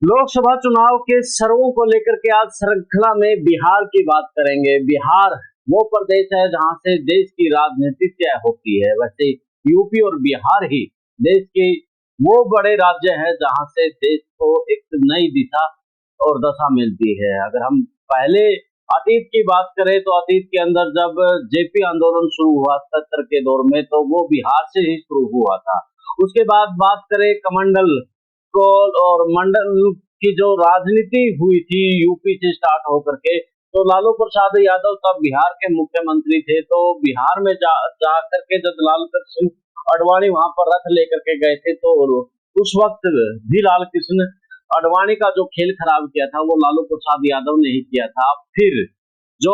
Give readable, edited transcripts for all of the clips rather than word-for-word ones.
लोकसभा चुनाव के सर्वों को लेकर के आज श्रृंखला में बिहार की बात करेंगे। बिहार वो प्रदेश है जहां से देश की राजनीति तय होती है। वैसे यूपी और बिहार ही देश के वो बड़े राज्य हैं जहां से देश को एक नई दिशा और दशा मिलती है। अगर हम पहले अतीत की बात करें तो अतीत के अंदर जब जेपी आंदोलन शुरू हुआ 77 के दौर में, तो वो बिहार से ही शुरू हुआ था। उसके बाद बात करें कमंडल को और मंडल की जो राजनीति हुई थी यूपी से स्टार्ट होकर के, तो लालू प्रसाद यादव तब बिहार के मुख्यमंत्री थे। तो बिहार में जा करके जब लाल कृष्ण आडवाणी वहां पर रथ लेकर के गए थे, तो उस वक्त भी लाल कृष्ण आडवाणी का जो खेल खराब किया था वो लालू प्रसाद यादव ने ही किया था। फिर जो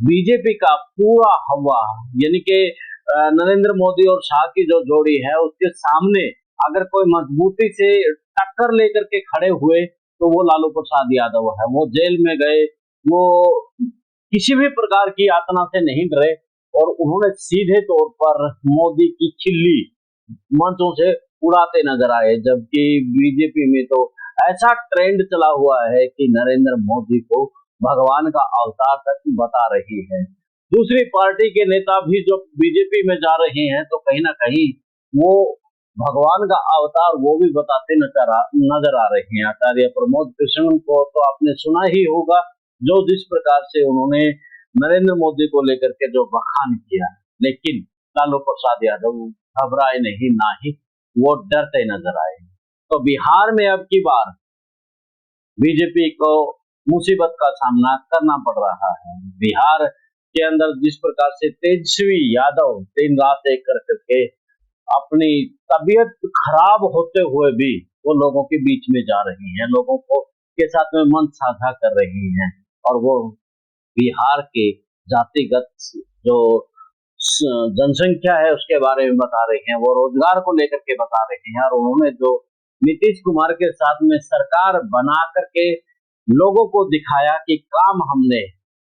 बीजेपी का पूरा हवा, यानी कि नरेंद्र मोदी और शाह की जो जोड़ी है, उसके सामने अगर कोई मजबूती से टक्कर लेकर के खड़े हुए तो वो लालू प्रसाद यादव है। वो जेल में गए, वो किसी भी प्रकार की यातना से नहीं डरे और उन्होंने सीधे तौर पर मोदी की खिल्ली मंचों से उड़ाते नजर आए। जबकि बीजेपी में तो ऐसा ट्रेंड चला हुआ है कि नरेंद्र मोदी को भगवान का अवतार तक बता रही है। दूसरी पार्टी के नेता भी जो बीजेपी में जा रहे हैं, तो कहीं ना कहीं वो भगवान का अवतार वो भी बताते नजर आ रहे हैं। आचार्य प्रमोद कृष्ण को तो आपने सुना ही होगा, जो जिस प्रकार से उन्होंने नरेंद्र मोदी को लेकर के जो बखान किया। लेकिन लालू प्रसाद यादव घबराए नहीं, ना ही वो डरते नजर आए। तो बिहार में अब की बार बीजेपी को मुसीबत का सामना करना पड़ रहा है। बिहार के अंदर जिस प्रकार से तेजस्वी यादव दिन रात एक कर करके अपनी तबीयत खराब होते हुए भी वो लोगों के बीच में जा रही हैं, लोगों को के साथ में मन साझा कर रही हैं, और वो बिहार के जातिगत जो जनसंख्या है उसके बारे में बता रहे हैं, वो रोजगार को लेकर के बता रहे हैं। और उन्होंने जो नीतीश कुमार के साथ में सरकार बना करके लोगों को दिखाया कि काम हमने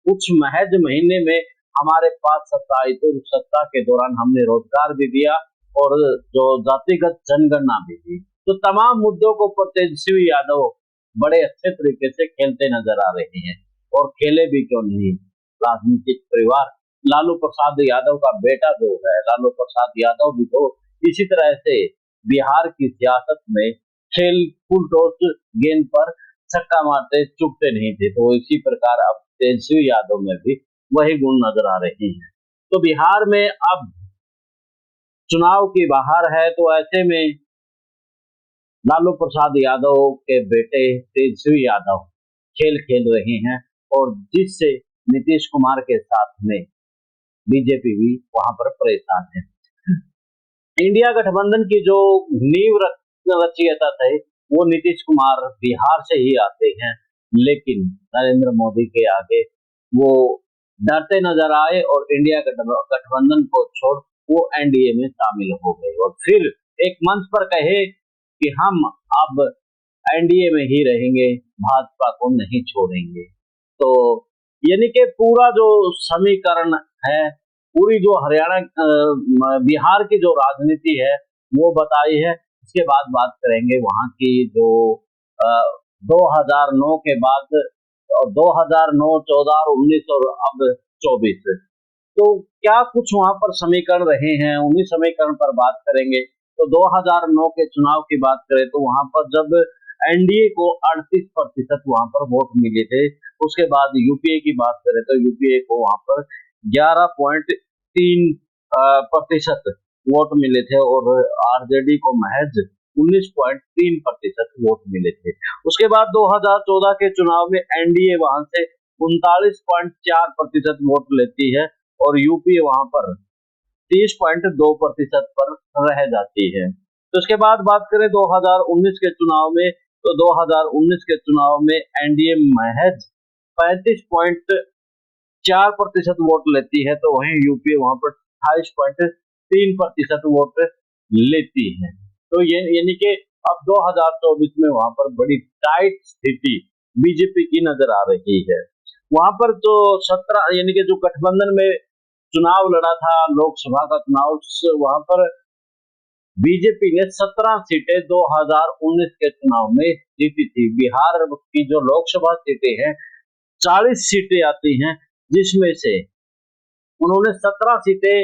कुछ महज महीने में हमारे पास सत्ता आई, तो सत्ता के दौरान हमने रोजगार भी दिया और जो जातिगत जनगणना भी दी। तो तमाम मुद्दों को तेजस्वी यादव बड़े अच्छे तरीके से खेलते नजर आ रहे हैं। और खेले भी क्यों नहीं, राजनीतिक परिवार लालू प्रसाद यादव का बेटा जो है, लालू प्रसाद यादव भी तो इसी तरह से बिहार की सियासत में खेल फुल टॉस गेंद पर छक्का मारते चुकते नहीं थे। तो इसी प्रकार अब तेजस्वी यादव में भी वही गुण नजर आ रहे हैं। तो बिहार में अब चुनाव की बाहर है, तो ऐसे में लालू प्रसाद यादव के बेटे तेजस्वी यादव खेल खेल रहे हैं, और जिससे नीतीश कुमार के साथ में बीजेपी भी वहां पर परेशान है। इंडिया गठबंधन की जो नींव रचयिता थे वो नीतीश कुमार बिहार से ही आते हैं, लेकिन नरेंद्र मोदी के आगे वो डरते नजर आए और इंडिया गठबंधन को छोड़ वो एनडीए में शामिल हो गए और फिर एक मंच पर कहे कि हम अब एनडीए में ही रहेंगे, भाजपा को नहीं छोड़ेंगे। तो यानी कि पूरा जो समीकरण है, पूरी जो हरियाणा बिहार की जो राजनीति है वो बताई है। इसके बाद बात करेंगे वहां की जो 2009 के बाद, और 2009, 14 और 19 और अब 24, तो क्या कुछ वहां पर समीकरण रहे हैं, उन्हीं समीकरण पर बात करेंगे। तो 2009 के चुनाव की बात करें तो वहां पर जब एनडीए को 38% वहां पर वोट मिले थे, उसके बाद यूपीए की बात करें तो यूपीए को वहां पर 11.3% वोट मिले थे और आरजेडी को महज 19.3% वोट मिले थे। उसके बाद 2014 के चुनाव में एनडीए वहां से 39.4% वोट लेती है और यूपी वहां पर 30.2% पर रह जाती है। तो उसके बाद बात करें 2019 के चुनाव में, तो 2019 के चुनाव में एनडीए महज 35.4% वोट लेती है, तो वहीं यूपी वहां पर 28.3% वोट लेती है। तो ये यानी कि अब 2024 में वहां पर बड़ी टाइट स्थिति बीजेपी की नजर आ रही है। वहां पर जो 17 यानी कि जो गठबंधन में चुनाव लड़ा था लोकसभा का चुनाव, वहां पर बीजेपी ने 17 सीटें 2019 के चुनाव में जीती थी। बिहार की जो लोकसभा सीटें हैं 40 सीटें आती हैं, जिसमें से उन्होंने 17 सीटें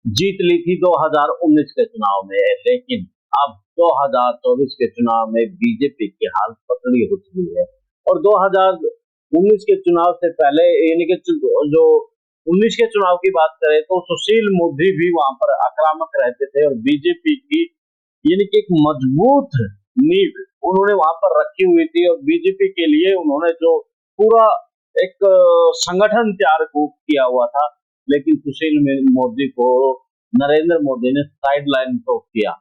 जीत ली थी 2019 के चुनाव में। लेकिन अब 2024 के चुनाव में बीजेपी की हालत पतली हो चुकी है। और 2019 के चुनाव से पहले यानी कि जो 19 के चुनाव की बात करें तो सुशील मोदी भी वहां पर आक्रामक रहते थे, और बीजेपी की यानी कि एक मजबूत नींव उन्होंने वहां पर रखी हुई थी। और बीजेपी के लिए उन्होंने जो पूरा एक संगठन तैयार किया हुआ था, लेकिन सुशील मोदी को नरेंद्र मोदी ने साइड लाइन तो किया,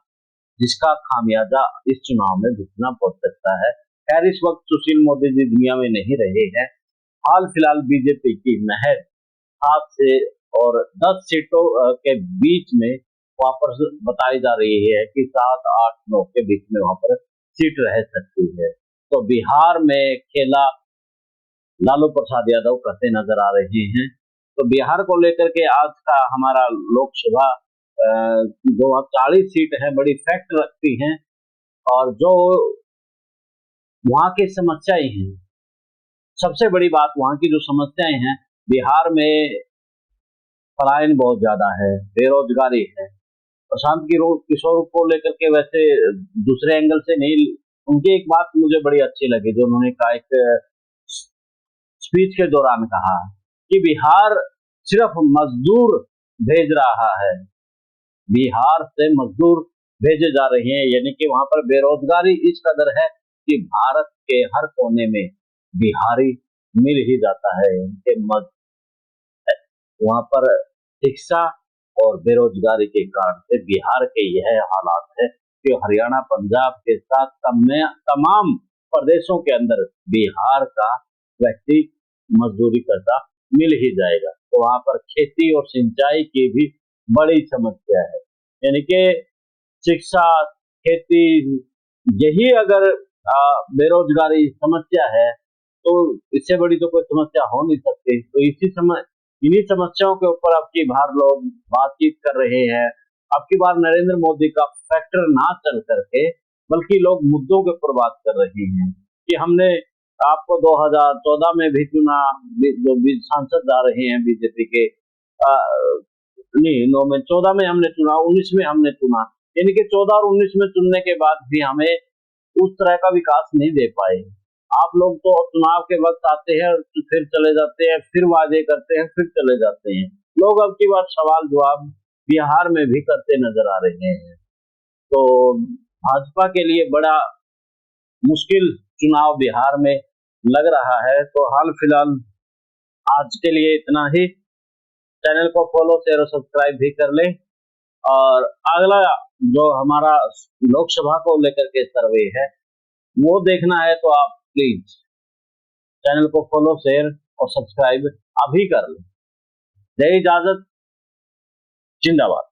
जिसका खामियाजा इस चुनाव में भुगतना पड़ सकता है। खैर, इस वक्त सुशील मोदी जी दुनिया में नहीं रहे हैं। हाल फिलहाल बीजेपी की महज 7 से और 10 सीटों के बीच में वहां पर बताई जा रही है कि 7, 8, 9 के बीच में वहां पर सीट रह सकती है। तो बिहार में खेला लालू प्रसाद यादव करते नजर आ रहे हैं। तो बिहार को लेकर के आज का हमारा लोकसभा जो 40 सीट है बड़ी फैक्ट रखती हैं, और जो वहां की समस्याएं हैं, सबसे बड़ी बात वहां की जो समस्याएं हैं, बिहार में पलायन बहुत ज्यादा है, बेरोजगारी है। प्रशांत किशोर को लेकर के वैसे दूसरे एंगल से नहीं, उनकी एक बात मुझे बड़ी अच्छी लगी जो उन्होंने कहा एक स्पीच के दौरान कहा कि बिहार सिर्फ मजदूर भेज रहा है, बिहार से मजदूर भेजे जा रहे हैं, यानी कि वहां पर बेरोजगारी इस कदर है कि भारत के हर कोने में बिहारी मिल ही जाता है। इनके वहां पर शिक्षा और बेरोजगारी के कारण से बिहार के यह हालात है कि हरियाणा पंजाब के साथ तमाम प्रदेशों के अंदर बिहार का व्यक्ति मजदूरी करता मिल ही जाएगा। तो वहां पर खेती और सिंचाई की भी बड़ी समस्या है, यानी कि शिक्षा, खेती, यही अगर बेरोजगारी समस्या है तो इससे बड़ी तो कोई समस्या हो नहीं सकती। तो इन्हीं समस्याओं के ऊपर अब की बार लोग बातचीत कर रहे हैं। अब की बार नरेंद्र मोदी का फैक्टर ना चल करके बल्कि लोग मुद्दों के ऊपर बात कर रहे हैं कि हमने आपको 2014 में भी चुना, जो सांसद आ रहे हैं बीजेपी के, नहीं 9 में 14 में हमने चुना, 19 में हमने चुना, यानी कि 14 और 19 में चुनने के बाद भी हमें उस तरह का विकास नहीं दे पाए। आप लोग तो चुनाव के वक्त आते हैं फिर चले जाते हैं, फिर वादे करते हैं, फिर चले जाते हैं। लोग अब की बार सवाल जवाब बिहार में भी करते नजर आ रहे हैं। तो भाजपा के लिए बड़ा मुश्किल चुनाव बिहार में लग रहा है। तो हाल फिलहाल आज के लिए इतना ही। चैनल को फॉलो, शेयर और सब्सक्राइब भी कर लें। और अगला जो हमारा लोकसभा को लेकर के सर्वे है वो देखना है तो आप प्लीज चैनल को फॉलो, शेयर और सब्सक्राइब अभी कर लें। जय इजाजत, जिंदाबाद।